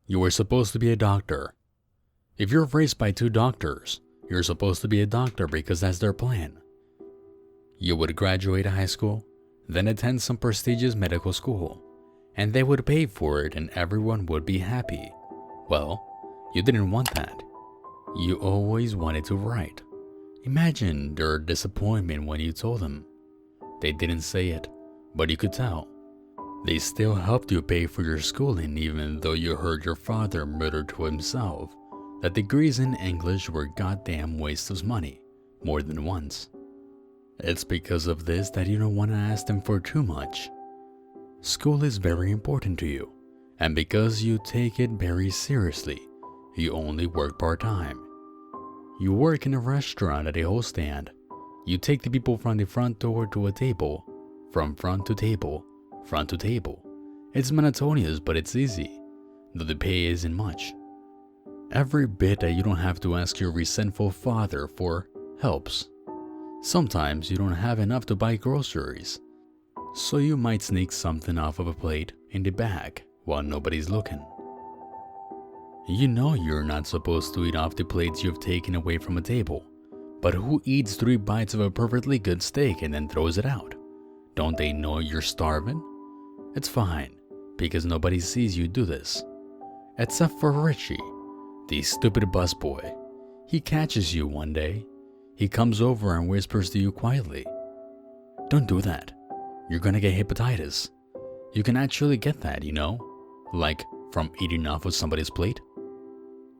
You were supposed to be a doctor. If you're raised by two doctors, you're supposed to be a doctor because that's their plan. You would graduate high school, then attend some prestigious medical school, and they would pay for it and everyone would be happy. Well, you didn't want that. You always wanted to write. Imagine their disappointment when you told them. They didn't say it, but you could tell. They still helped you pay for your schooling even though you heard your father mutter to himself that degrees in English were goddamn wastes of money, more than once. It's because of this that you don't want to ask them for too much. School is very important to you, and because you take it very seriously, you only work part-time. You work in a restaurant at a host stand. You take the people from the front door to a table, from front to table, front to table. It's monotonous, but it's easy, though the pay isn't much. Every bit that you don't have to ask your resentful father for helps. Sometimes you don't have enough to buy groceries, so you might sneak something off of a plate in the bag while nobody's looking. You know you're not supposed to eat off the plates you've taken away from a table, but who eats 3 bites of a perfectly good steak and then throws it out? Don't they know you're starving? It's fine, because nobody sees you do this. Except for Richie, the stupid busboy. He catches you one day. He comes over and whispers to you quietly. Don't do that. You're gonna get hepatitis. You can actually get that, you know? Like from eating off of somebody's plate.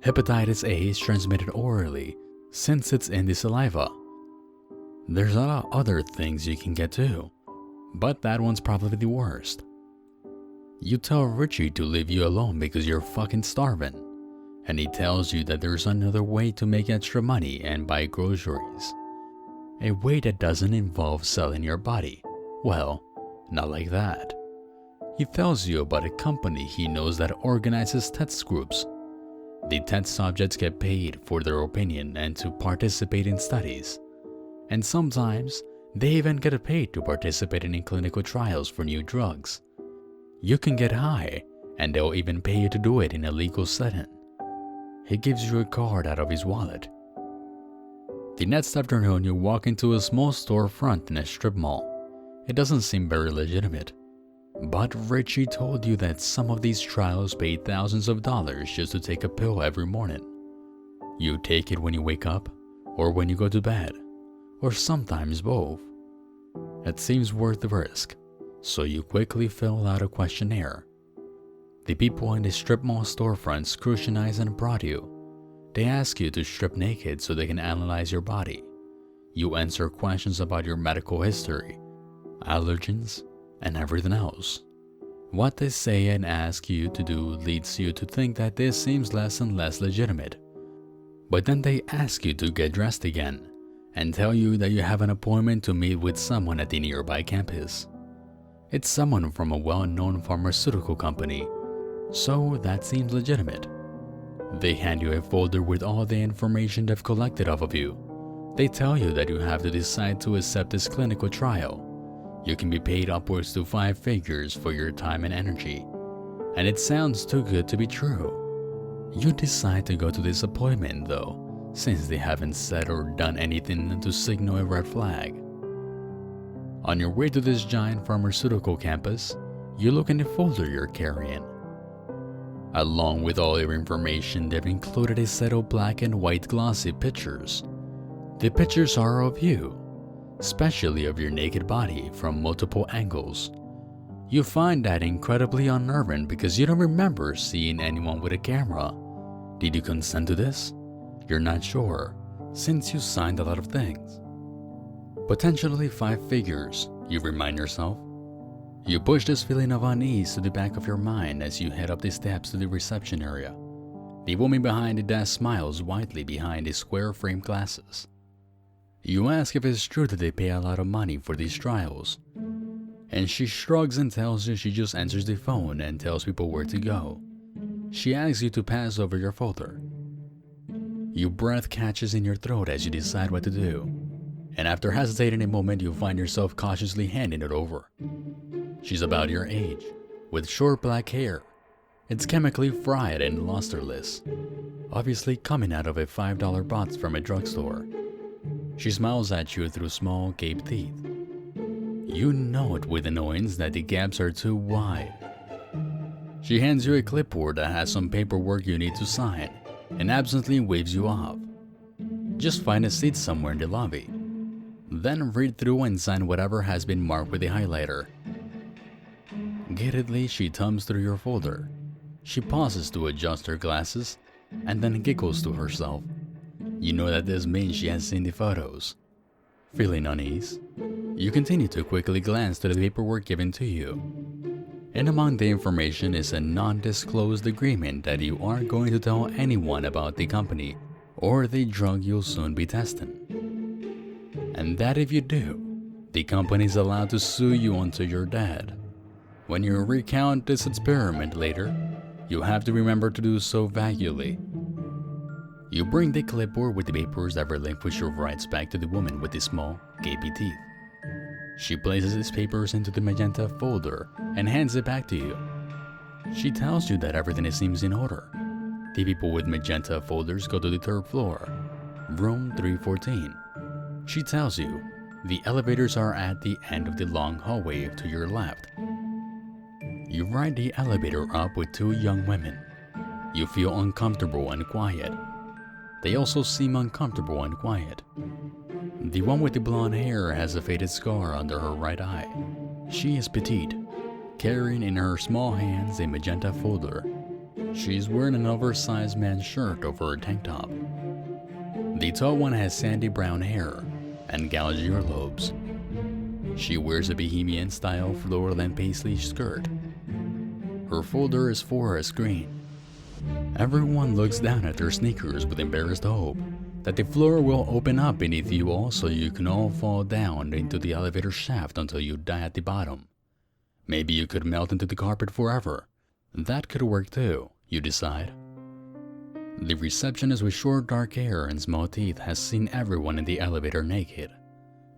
Hepatitis A is transmitted orally since it's in the saliva. There's a lot of other things you can get too, but that one's probably the worst. You tell Richie to leave you alone because you're fucking starving, and he tells you that there's another way to make extra money and buy groceries. A way that doesn't involve selling your body. Well, not like that. He tells you about a company he knows that organizes test groups. The test subjects get paid for their opinion and to participate in studies. And sometimes, they even get paid to participate in clinical trials for new drugs. You can get high, and they'll even pay you to do it in a legal setting. He gives you a card out of his wallet. The next afternoon, you walk into a small storefront in a strip mall. It doesn't seem very legitimate. But Richie told you that some of these trials pay thousands of dollars just to take a pill every morning. You take it when you wake up, or when you go to bed, or sometimes both. It seems worth the risk, so you quickly fill out a questionnaire. The people in the strip mall storefront scrutinize and prod you. They ask you to strip naked so they can analyze your body. You answer questions about your medical history, allergens, and everything else. What they say and ask you to do leads you to think that this seems less and less legitimate. But then they ask you to get dressed again and tell you that you have an appointment to meet with someone at the nearby campus. It's someone from a well-known pharmaceutical company, so that seems legitimate. They hand you a folder with all the information they've collected off of you. They tell you that you have to decide to accept this clinical trial. You can be paid upwards to 5 figures for your time and energy, and it sounds too good to be true. You decide to go to this appointment though, since they haven't said or done anything to signal a red flag. On your way to this giant pharmaceutical campus, you look in the folder you're carrying. Along with all your information, they've included a set of black and white glossy pictures. The pictures are of you, especially of your naked body from multiple angles. You find that incredibly unnerving because you don't remember seeing anyone with a camera. Did you consent to this? You're not sure, since you signed a lot of things. Potentially 5 figures, you remind yourself. You push this feeling of unease to the back of your mind as you head up the steps to the reception area. The woman behind the desk smiles widely behind the square frame glasses. You ask if it's true that they pay a lot of money for these trials, and she shrugs and tells you she just answers the phone and tells people where to go. She asks you to pass over your folder. Your breath catches in your throat as you decide what to do, and after hesitating a moment, you find yourself cautiously handing it over. She's about your age, with short black hair. It's chemically fried and lusterless, obviously coming out of a $5 box from a drugstore. She smiles at you through small, gaped teeth. You know it with annoyance that the gaps are too wide. She hands you a clipboard that has some paperwork you need to sign and absently waves you off. Just find a seat somewhere in the lobby. Then read through and sign whatever has been marked with a highlighter. Giddedly, she thumbs through your folder. She pauses to adjust her glasses and then giggles to herself. You know that this means she has seen the photos. Feeling unease, you continue to quickly glance to the paperwork given to you. And among the information is a non-disclosed agreement that you aren't going to tell anyone about the company or the drug you'll soon be testing. And that if you do, the company is allowed to sue you until you're dead. When you recount this experiment later, you have to remember to do so vaguely. You bring the clipboard with the papers that relinquish your rights back to the woman with the small, gapy teeth. She places these papers into the magenta folder and hands it back to you. She tells you that everything seems in order. The people with magenta folders go to the third floor, room 314. She tells you the elevators are at the end of the long hallway to your left. You ride the elevator up with two young women. You feel uncomfortable and quiet. They also seem uncomfortable and quiet. The one with the blonde hair has a faded scar under her right eye. She is petite, carrying in her small hands a magenta folder. She's wearing an oversized man's shirt over her tank top. The tall one has sandy brown hair and gouged earlobes. She wears a bohemian-style floral and paisley skirt. Her folder is forest green. Everyone looks down at their sneakers with embarrassed hope that the floor will open up beneath you all so you can all fall down into the elevator shaft until you die at the bottom. Maybe you could melt into the carpet forever. That could work too, you decide. The receptionist with short dark hair and small teeth has seen everyone in the elevator naked.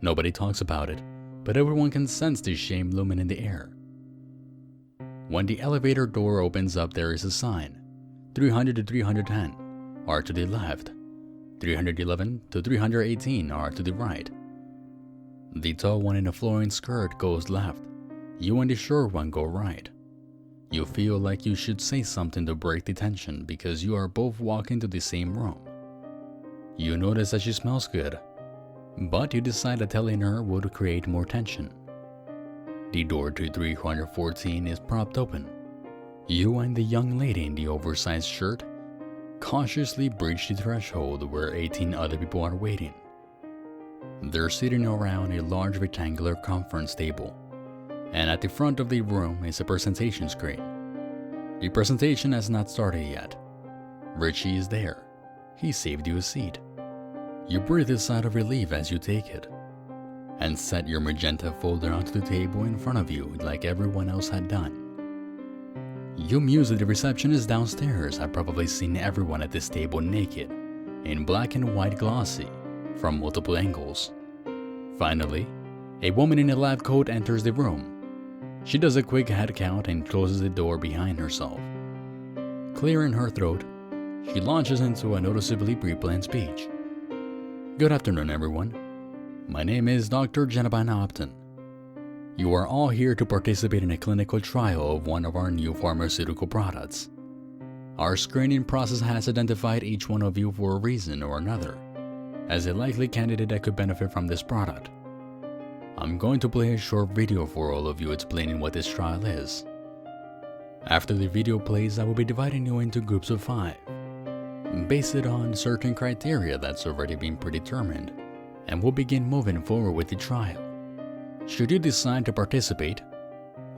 Nobody talks about it, but everyone can sense the shame looming in the air. When the elevator door opens up, there is a sign. 300 to 310 are to the left. 311 to 318 are to the right. The tall one in the flowing skirt goes left. You and the short one go right. You feel like you should say something to break the tension because you are both walking to the same room. You notice that she smells good, but you decide that telling her would create more tension. The door to 314 is propped open. You and the young lady in the oversized shirt cautiously breach the threshold where 18 other people are waiting. They're sitting around a large rectangular conference table, and at the front of the room is a presentation screen. The presentation has not started yet. Richie is there. He saved you a seat. You breathe a sigh of relief as you take it, and set your magenta folder onto the table in front of you like everyone else had done. You muse that the receptionist downstairs had probably seen everyone at this table naked, in black and white glossy, from multiple angles. Finally, a woman in a lab coat enters the room. She does a quick head count and closes the door behind herself. Clearing her throat, she launches into a noticeably pre-planned speech. Good afternoon, everyone. My name is Dr. Jennifer Upton. You are all here to participate in a clinical trial of one of our new pharmaceutical products. Our screening process has identified each one of you for a reason or another as a likely candidate that could benefit from this product. I'm going to play a short video for all of you explaining what this trial is. After the video plays, I will be dividing you into groups of 5, based on certain criteria that's already been predetermined, and we'll begin moving forward with the trial. Should you decide to participate,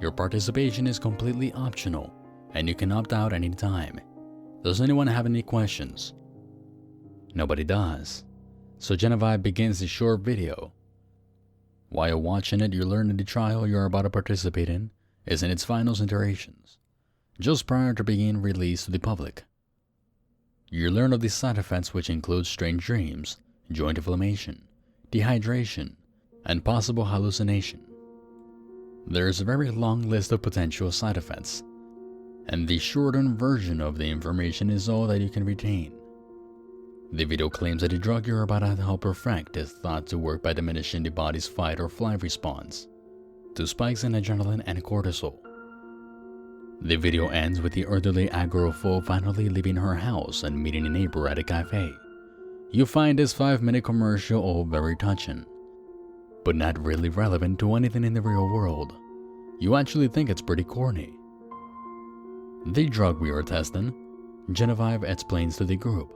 your participation is completely optional, and you can opt out any time. Does anyone have any questions? Nobody does. So Genevieve begins the short video. While watching it, you learn that the trial you are about to participate in is in its final iterations, just prior to being released to the public. You learn of the side effects, which include strange dreams, joint inflammation, dehydration, and possible hallucination. There is a very long list of potential side effects. and the shortened version of the information is all that you can retain. The video claims that the drug you're about to help perfect is thought to work by diminishing the body's fight or flight response to spikes in adrenaline and cortisol. The video ends with the elderly agoraphobe finally leaving her house and meeting a neighbor at a cafe. You find this 5-minute commercial all very touching, but not really relevant to anything in the real world. You actually think it's pretty corny. The drug we are testing, Genevieve explains to the group,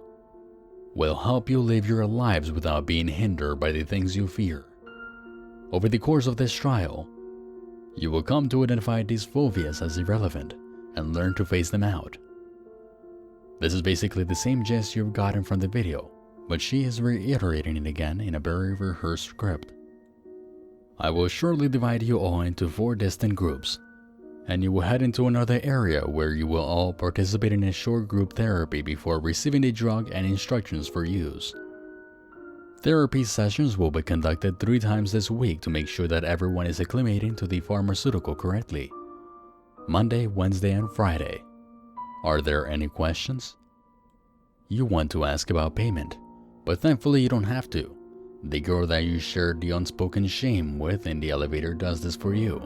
will help you live your lives without being hindered by the things you fear. Over the course of this trial, you will come to identify these phobias as irrelevant and learn to phase them out. This is basically the same gist you've gotten from the video, but she is reiterating it again in a very rehearsed script. I will shortly divide you all into 4 distinct groups, and you will head into another area where you will all participate in a short group therapy before receiving the drug and instructions for use. Therapy sessions will be conducted 3 times this week to make sure that everyone is acclimating to the pharmaceutical correctly. Monday, Wednesday, and Friday. Are there any questions? You want to ask about payment, but thankfully you don't have to. The girl that you shared the unspoken shame with in the elevator does this for you.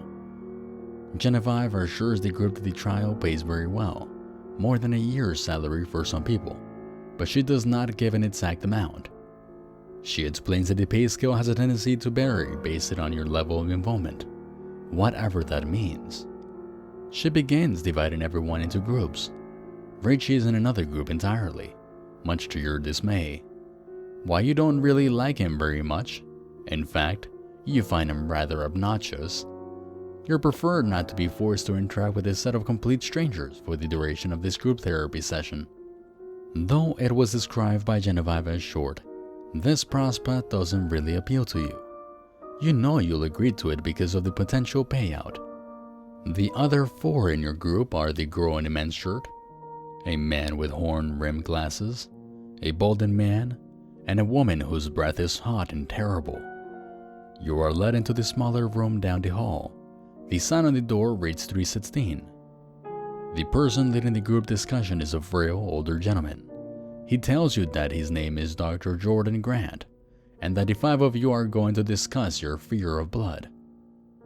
Genevieve assures the group that the trial pays very well, more than a year's salary for some people, but she does not give an exact amount. She explains that the pay scale has a tendency to vary based on your level of involvement, whatever that means. She begins dividing everyone into groups. Richie is in another group entirely, much to your dismay. While you don't really like him very much, in fact, you find him rather obnoxious, you prefer not to be forced to interact with a set of complete strangers for the duration of this group therapy session. Though it was described by Genevieve as short, this prospect doesn't really appeal to you. You know you'll agree to it because of the potential payout. The other 4 in your group are the girl in a men's shirt, a man with horn-rimmed glasses, a balding man, and a woman whose breath is hot and terrible. You are led into the smaller room down the hall. The sign on the door reads 316. The person leading the group discussion is a frail, older gentleman. He tells you that his name is Dr. Jordan Grant, and that the 5 of you are going to discuss your fear of blood.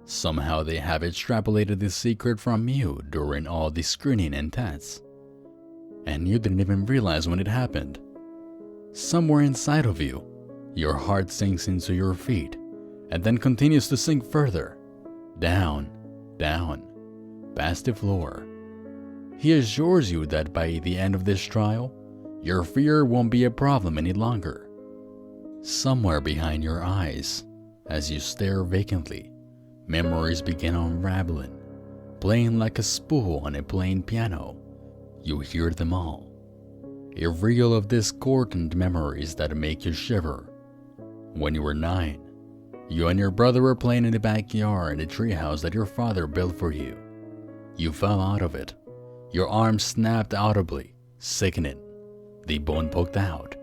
Somehow they have extrapolated this secret from you during all the screening and tests, and you didn't even realize when it happened. Somewhere inside of you, your heart sinks into your feet, and then continues to sink further, down, down, past the floor. He assures you that by the end of this trial, your fear won't be a problem any longer. Somewhere behind your eyes, as you stare vacantly, memories begin unraveling, playing like a spool on a plain piano. You hear them all. A reel of discordant memories that make you shiver. When you were 9, you and your brother were playing in the backyard in the treehouse that your father built for you. You fell out of it. Your arm snapped audibly, sickening. The bone poked out.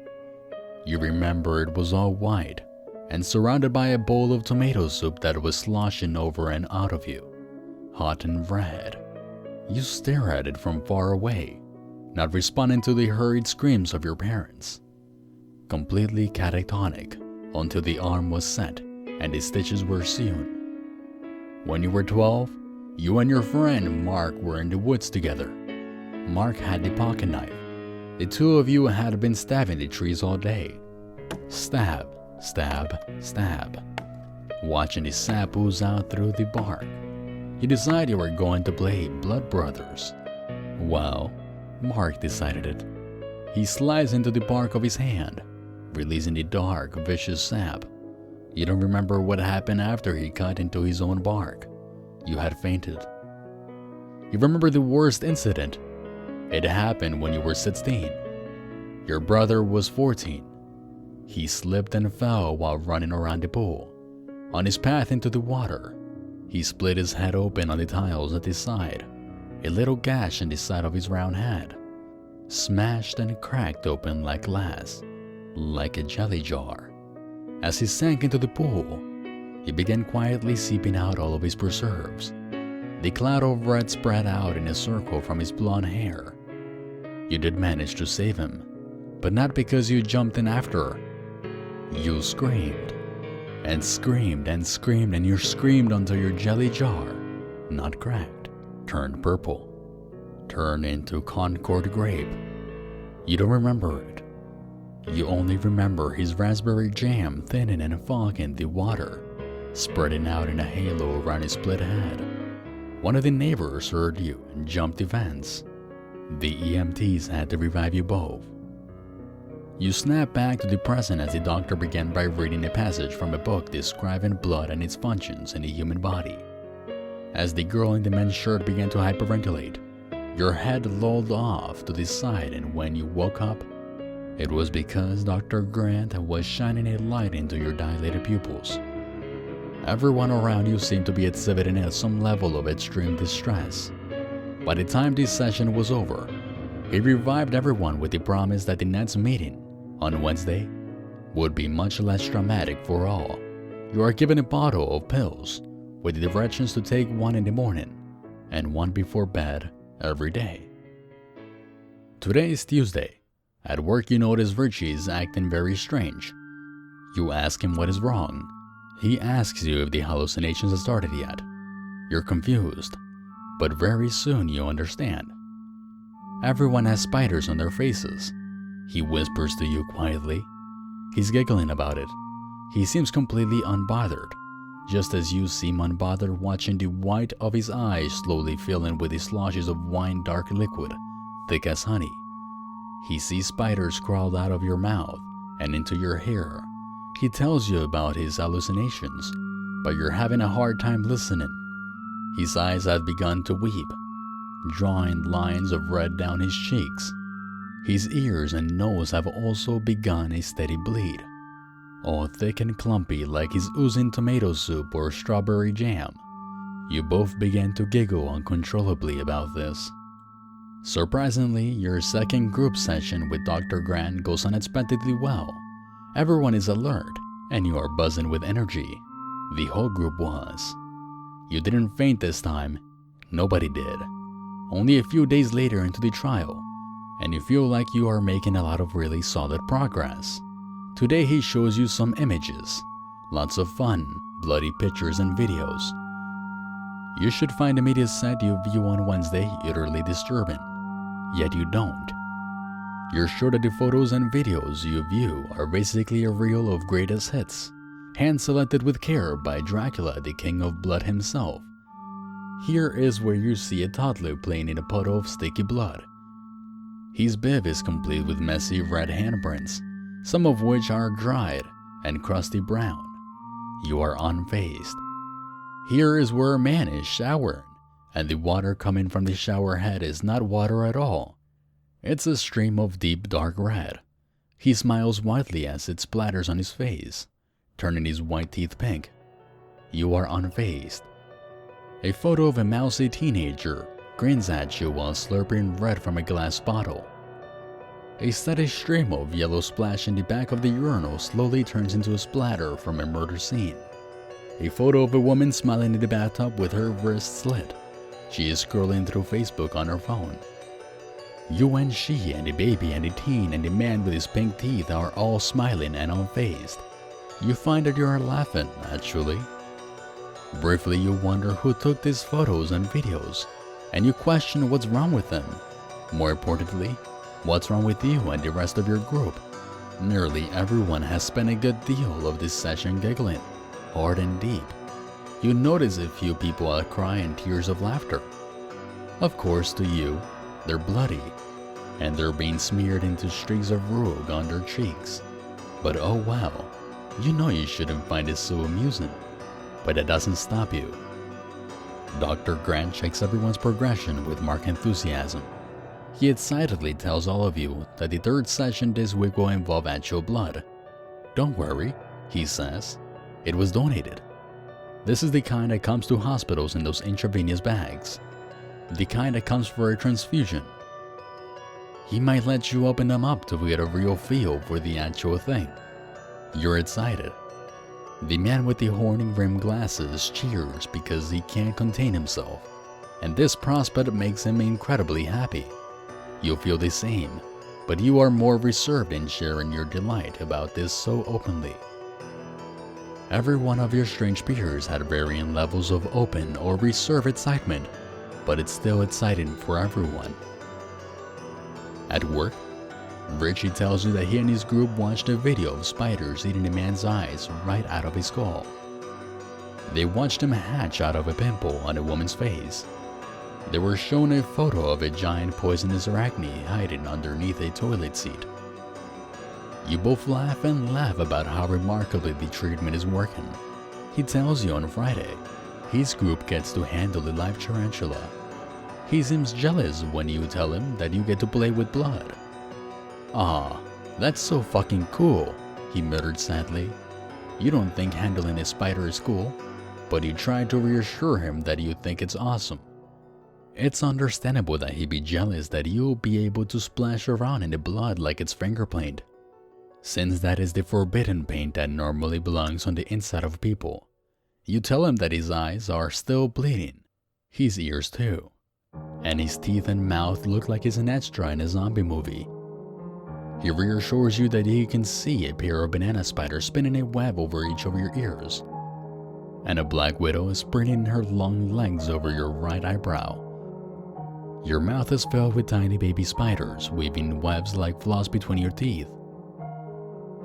You remember it was all white and surrounded by a bowl of tomato soup that was sloshing over and out of you, hot and red. You stare at it from far away, not responding to the hurried screams of your parents. Completely catatonic until the arm was set and the stitches were sewn. When you were 12, you and your friend Mark were in the woods together. Mark had the pocket knife. The 2 of you had been stabbing the trees all day. Stab, stab, stab. Watching the sap ooze out through the bark, you decide you were going to play blood brothers. Well, Mark decided it. He sliced into the bark of his hand, releasing the dark, vicious sap. You don't remember what happened after he cut into his own bark. You had fainted. You remember the worst incident. It happened when you were 16. Your brother was 14. He slipped and fell while running around the pool. On his path into the water, he split his head open on the tiles at his side. A little gash in the side of his round head, smashed and cracked open like glass, like a jelly jar. As he sank into the pool, he began quietly seeping out all of his preserves. The cloud of red spread out in a circle from his blonde hair. You did manage to save him, but not because you jumped in after. You screamed, and screamed, and screamed, and you screamed until your jelly jar, not cracked, turned purple, turned into Concord grape. You don't remember it. You only remember his raspberry jam thinning and fogging the water, spreading out in a halo around his split head. One of the neighbors heard you and jumped the fence. The EMTs had to revive you both. You snapped back to the present as the doctor began by reading a passage from a book describing blood and its functions in the human body. As the girl in the men's shirt began to hyperventilate, your head lolled off to the side, and when you woke up, it was because Dr. Grant was shining a light into your dilated pupils. Everyone around you seemed to be exhibiting at some level of extreme distress. By the time this session was over, he revived everyone with the promise that the next meeting, on Wednesday, would be much less dramatic for all. You are given a bottle of pills with the directions to take one in the morning and one before bed every day. Today is Tuesday. At work you notice Richie is acting very strange. You ask him what is wrong. He asks you if the hallucinations have started yet. You're confused, but very soon you understand. Everyone has spiders on their faces. He whispers to you quietly. He's giggling about it. He seems completely unbothered, just as you seem unbothered watching the white of his eyes slowly filling with the sloshes of wine-dark liquid, thick as honey. He sees spiders crawl out of your mouth and into your hair. He tells you about his hallucinations, but you're having a hard time listening. His eyes have begun to weep, drawing lines of red down his cheeks. His ears and nose have also begun a steady bleed, all thick and clumpy like he's oozing tomato soup or strawberry jam. You both began to giggle uncontrollably about this. Surprisingly, your second group session with Dr. Grant goes unexpectedly well. Everyone is alert, and you are buzzing with energy. The whole group was. You didn't faint this time. Nobody did. Only a few days later into the trial, and you feel like you are making a lot of really solid progress. Today he shows you some images. Lots of fun, bloody pictures and videos. You should find the media set you view on Wednesday utterly disturbing, yet you don't. You're sure that the photos and videos you view are basically a reel of greatest hits, hand-selected with care by Dracula, the king of blood himself. Here is where you see a toddler playing in a puddle of sticky blood. His bib is complete with messy red handprints, some of which are dried and crusty brown. You are unfazed. Here is where a man is showering, and the water coming from the shower head is not water at all. It's a stream of deep dark red. He smiles widely as it splatters on his face, turning his white teeth pink. You are unfazed. A photo of a mousy teenager grins at you while slurping red from a glass bottle. A steady stream of yellow splash in the back of the urinal slowly turns into a splatter from a murder scene. A photo of a woman smiling in the bathtub with her wrist slit. She is scrolling through Facebook on her phone. You and she and the baby and the teen and the man with his pink teeth are all smiling and unfazed. You find that you are laughing, actually. Briefly you wonder who took these photos and videos, and you question what's wrong with them. More importantly, what's wrong with you and the rest of your group? Nearly everyone has spent a good deal of this session giggling, hard and deep. You notice a few people are crying tears of laughter. Of course, to you, they're bloody, and they're being smeared into streaks of rouge on their cheeks. But oh well, you know you shouldn't find it so amusing, but that doesn't stop you. Dr. Grant checks everyone's progression with marked enthusiasm. He excitedly tells all of you that the third session this week will involve actual blood. Don't worry, he says, it was donated. This is the kind that comes to hospitals in those intravenous bags. The kind that comes for a transfusion. He might let you open them up to get a real feel for the actual thing. You're excited. The man with the horny rimmed glasses cheers because he can't contain himself. and this prospect makes him incredibly happy. You feel the same, but you are more reserved in sharing your delight about this so openly. Every one of your strange peers had varying levels of open or reserved excitement, but it's still exciting for everyone. At work, Richie tells you that he and his group watched a video of spiders eating a man's eyes right out of his skull. They watched him hatch out of a pimple on a woman's face. They were shown a photo of a giant poisonous arachne hiding underneath a toilet seat. You both laugh and laugh about how remarkably the treatment is working. He tells you on Friday his group gets to handle a live tarantula. He seems jealous when you tell him that you get to play with blood. "Ah, that's so fucking cool," he muttered sadly. You don't think handling a spider is cool, but you try to reassure him that you think it's awesome. It's understandable that he'd be jealous that you'll be able to splash around in the blood like it's finger paint, since that is the forbidden paint that normally belongs on the inside of people. You tell him that his eyes are still bleeding, his ears too, and his teeth and mouth look like he's an extra in a zombie movie. He reassures you that he can see a pair of banana spiders spinning a web over each of your ears, and a black widow is spreading her long legs over your right eyebrow. Your mouth is filled with tiny baby spiders weaving webs like floss between your teeth.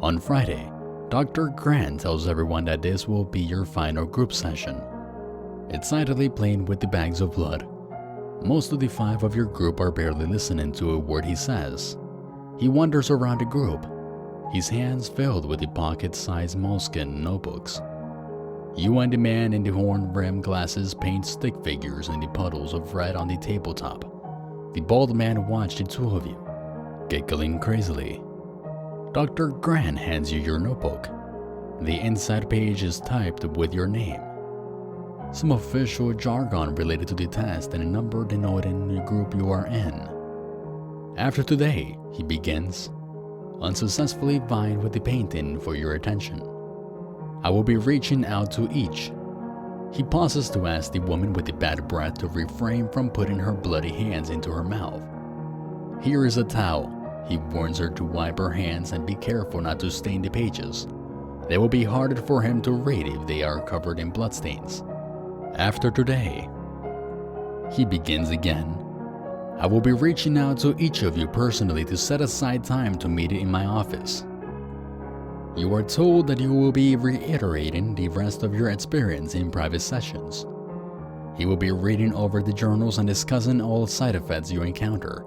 On Friday, Dr. Grant tells everyone that this will be your final group session. Excitedly playing with the bags of blood, most of the 5 of your group are barely listening to a word he says. He wanders around the group, his hands filled with the pocket-sized moleskin notebooks. You and the man in the horn-rimmed glasses paint stick figures in the puddles of red on the tabletop. The bald man watched the 2 of you, giggling crazily. Dr. Grant hands you your notebook. The inside page is typed with your name, some official jargon related to the test, and a number denoting the group you are in. After today, he begins, unsuccessfully vying with the painting for your attention. I will be reaching out to each. He pauses to ask the woman with the bad breath to refrain from putting her bloody hands into her mouth. Here is a towel. He warns her to wipe her hands and be careful not to stain the pages. They will be harder for him to read if they are covered in bloodstains. After today, he begins again. I will be reaching out to each of you personally to set aside time to meet in my office. You are told that you will be reiterating the rest of your experience in private sessions. He will be reading over the journals and discussing all side effects you encounter.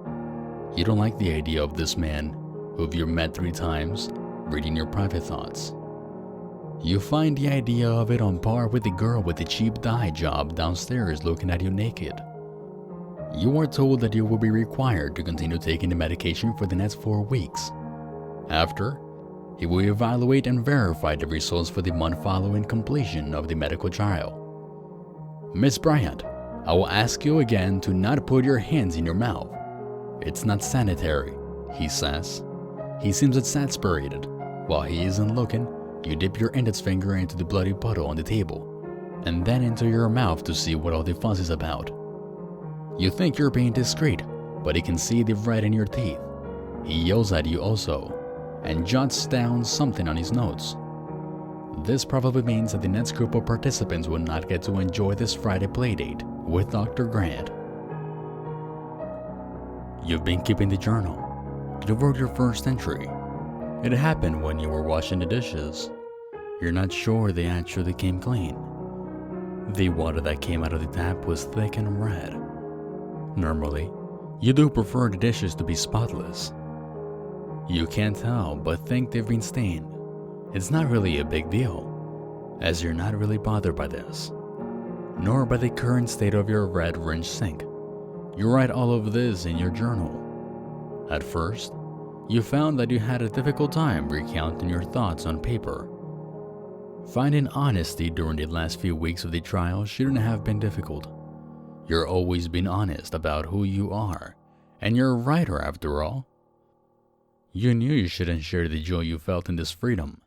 You don't like the idea of this man, who you've met 3 times, reading your private thoughts. You find the idea of it on par with the girl with the cheap dye job downstairs looking at you naked. You are told that you will be required to continue taking the medication for the next 4 weeks. After, he will evaluate and verify the results for the month following completion of the medical trial. Miss Bryant, I will ask you again to not put your hands in your mouth. It's not sanitary, he says. He seems exasperated. While he isn't looking, you dip your index finger into the bloody puddle on the table, and then into your mouth to see what all the fuss is about. You think you're being discreet, but he can see the red in your teeth. He yells at you also, and jots down something on his notes. This probably means that the next group of participants will not get to enjoy this Friday playdate with Dr. Grant. You've been keeping the journal. You wrote your first entry. It happened when you were washing the dishes. You're not sure they actually came clean. The water that came out of the tap was thick and red. Normally, you do prefer the dishes to be spotless. You can't tell but think they've been stained. It's not really a big deal, as you're not really bothered by this, nor by the current state of your red ringed sink. You write all of this in your journal. At first, you found that you had a difficult time recounting your thoughts on paper. Finding honesty during the last few weeks of the trial shouldn't have been difficult. You're always been honest about who you are, and you're a writer after all. You knew you shouldn't share the joy you felt in this freedom.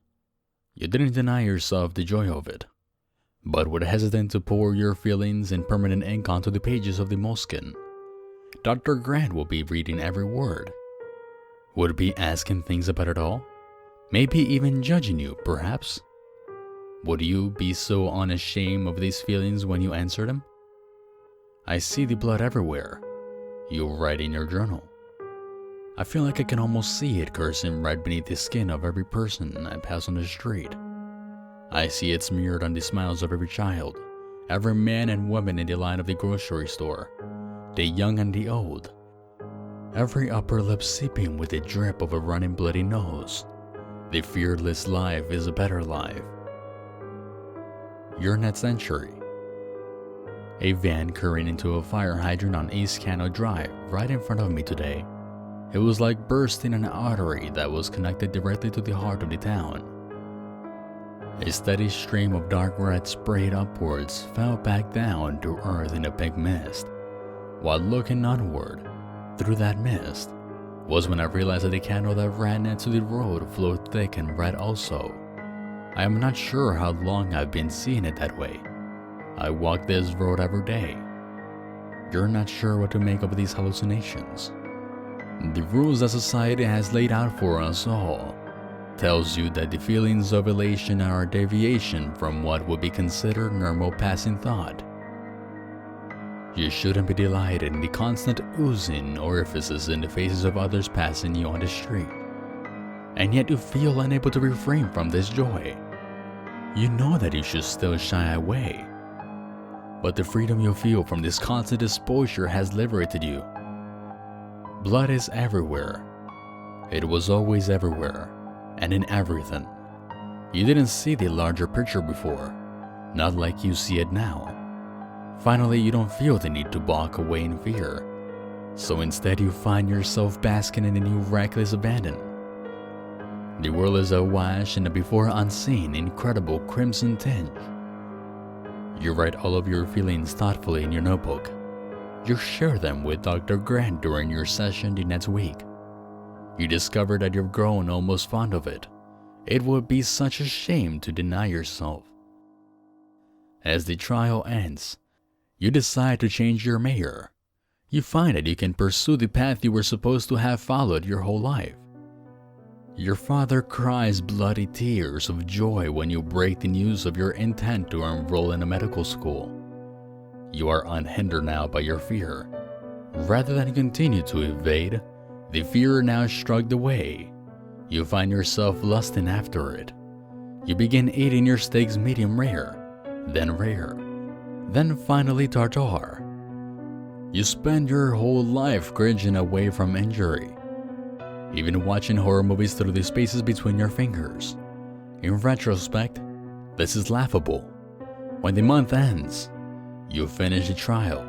You didn't deny yourself the joy of it. but would hesitate to pour your feelings in permanent ink onto the pages of the moleskin. Dr. Grant will be reading every word. Would be asking things about it all? Maybe even judging you, perhaps? Would you be so unashamed of these feelings when you answer them? I see the blood everywhere. You write in your journal. I feel like I can almost see it coursing right beneath the skin of every person I pass on the street. I see it smeared on the smiles of every child, every man and woman in the line of the grocery store, the young and the old. Every upper lip seeping with the drip of a running bloody nose. The fearless life is a better life. Your next century. A van careened into a fire hydrant on East Cano Drive right in front of me today. It was like bursting an artery that was connected directly to the heart of the town. A steady stream of dark red sprayed upwards fell back down to earth in a pink mist. While looking onward, through that mist, was when I realized that the candle that ran into the road flowed thick and red also. I am not sure how long I've been seeing it that way. I walk this road every day. You're not sure what to make of these hallucinations. The rules that society has laid out for us all tells you that the feelings of elation are a deviation from what would be considered normal passing thought. You shouldn't be delighted in the constant oozing orifices in the faces of others passing you on the street. And yet you feel unable to refrain from this joy. You know that you should still shy away. But the freedom you feel from this constant exposure has liberated you. Blood is everywhere. It was always everywhere, and in everything. You didn't see the larger picture before, not like you see it now. Finally, you don't feel the need to balk away in fear. So instead you find yourself basking in a new reckless abandon. The world is awash in a before unseen, incredible crimson tinge. You write all of your feelings thoughtfully in your notebook. You share them with Dr. Grant during your session the next week. You discover that you've grown almost fond of it. It would be such a shame to deny yourself. As the trial ends, you decide to change your major. You find that you can pursue the path you were supposed to have followed your whole life. Your father cries bloody tears of joy when you break the news of your intent to enroll in a medical school. You are unhindered now by your fear. Rather than continue to evade, the fear now shrugged away. You find yourself lusting after it. You begin eating your steaks medium rare, then finally tartare. You spend your whole life cringing away from injury, even watching horror movies through the spaces between your fingers. In retrospect, this is laughable. When the month ends, you finish the trial.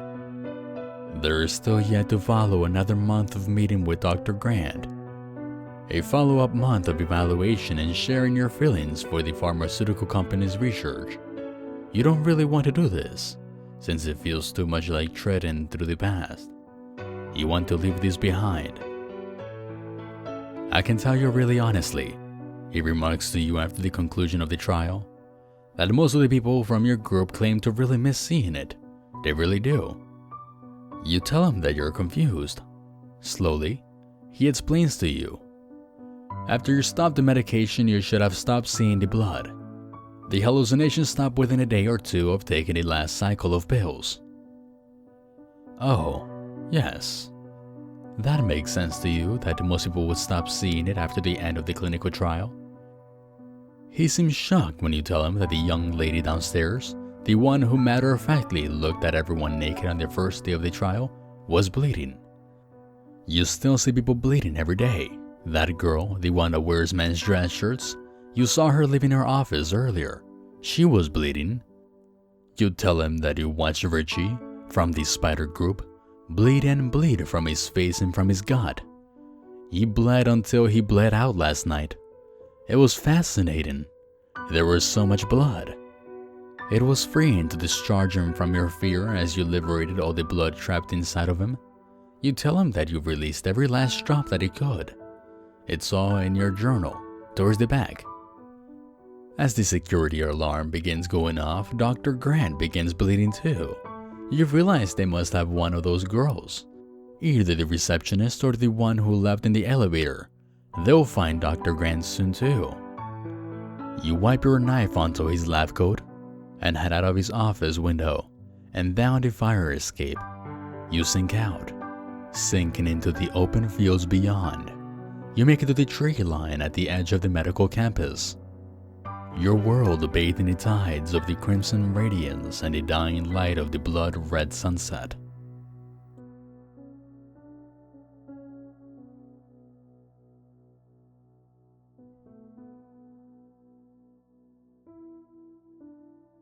There is still yet to follow another month of meeting with Dr. Grant, a follow-up month of evaluation and sharing your feelings for the pharmaceutical company's research. You don't really want to do this, since it feels too much like treading through the past. You want to leave this behind. I can tell you really honestly, he remarks to you after the conclusion of the trial, that most of the people from your group claim to really miss seeing it. They really do. You tell him that you're confused. Slowly, he explains to you. After you stop the medication, you should have stopped seeing the blood. The hallucinations stop within a day or two of taking the last cycle of pills. Oh, yes. That makes sense to you that most people would stop seeing it after the end of the clinical trial. He seems shocked when you tell him that the young lady downstairs, the one who matter-of-factly looked at everyone naked on the first day of the trial, was bleeding. You still see people bleeding every day. That girl, the one that wears men's dress shirts, you saw her leaving her office earlier. She was bleeding. You tell him that you watched Richie, from the spider group, bleed and bleed from his face and from his gut. He bled until he bled out last night. It was fascinating. There was so much blood. It was freeing to discharge him from your fear as you liberated all the blood trapped inside of him. You tell him that you released every last drop that you could. It's all in your journal, towards the back. As the security alarm begins going off, Dr. Grant begins bleeding too. You realize they must have one of those girls, either the receptionist or the one who left in the elevator. They'll find Dr. Grant soon too. You wipe your knife onto his lab coat and head out of his office window and down the fire escape. You sink out, sinking into the open fields beyond. You make it to the tree line at the edge of the medical campus. Your world bathed in the tides of the crimson radiance and the dying light of the blood-red sunset.